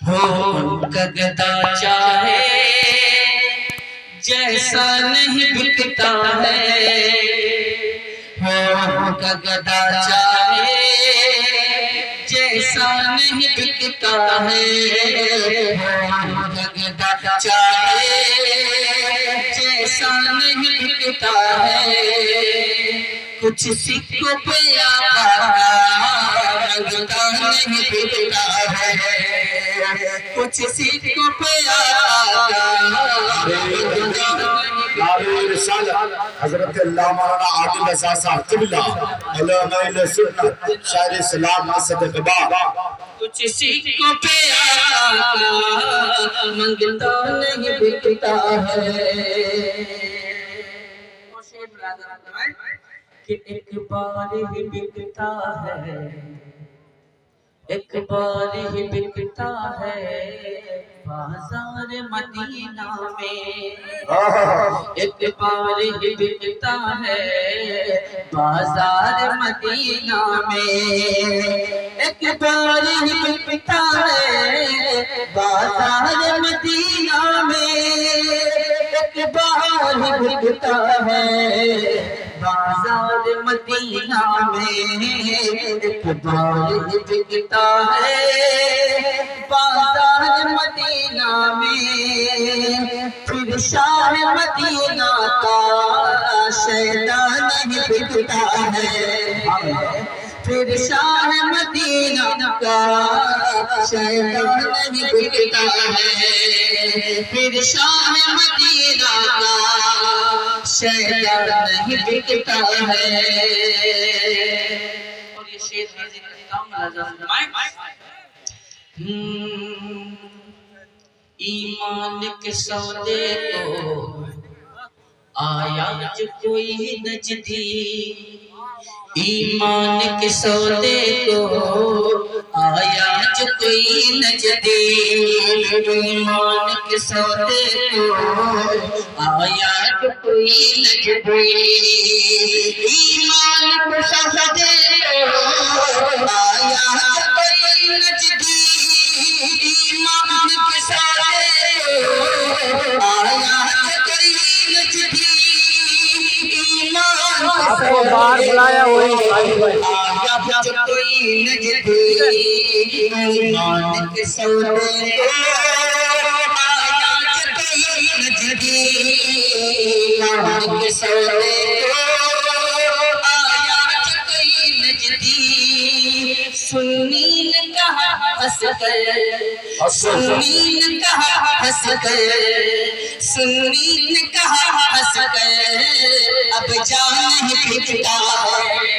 ہو ان کا گدا چاہے جیسا نہیں بکتا ہے، ہو ان کا گدا چاہے جیسا نہیں بکتا ہے، ہو ان کا گدا چاہے جیسا نہیں بکتا ہے، کچھ سکوں پہ آقا رنگتا نہیں بکتا ہے، کچھ سکوں پہ آقا نعرہ رسالت حضرت اللہ مولانا عادل رضا صاحب قبلہ علماء سنت شاعر اسلام اسد قبا، کچھ سکوں پہ آقا منگتا نہیں بکتا ہے، کہ ایک بار ہی بکتا ہے، ایک بار ہی بکتا ہے بازار مدینہ میں، ایک بار ہی بکتا ہے بازار مدینہ میں، ایک بار ہی بکتا ہے بازار مدینہ میں، ایک بار ہی بکتا ہے بازار مدینہ میں، ایک بار ہی بکتا ہے بازار مدینہ میں، پھر شاہ مدینہ کا شیدا نہیں بکتا ہے، پھر شاہ مدینہ کا شیدا نہیں بکتا ہے، پھر شاہ مدینہ کا شیدا نہیں بکتا ہے۔ اور یہ شعر حاضر کرتا ہوں ملاحظہ فرمائیں، ایمان کے سودے کو آیا جو کوئی نجدی، ایمان کے سودے کو آیا جو کوئی نجدی، ایمان کے سودے کو آیا جو کوئی نجدی، ایمان کے سودے کو آیا جو کوئی نجدی، ایمان کے سودے کو آیا جو کوئی نجدی، آپ کو باہر بلایا ہوئی آیا جو کوئی نجدی، ایمان کے سودے کو آیا جو کوئی نجدی، ایمان کے سودے کو آیا جو کوئی نجدی، سنی نے کہا ہنس کر، سنی نے کہا ہنس کر، سنی نے کہا ہنس کر، اب جان نہیں بکتا ہے،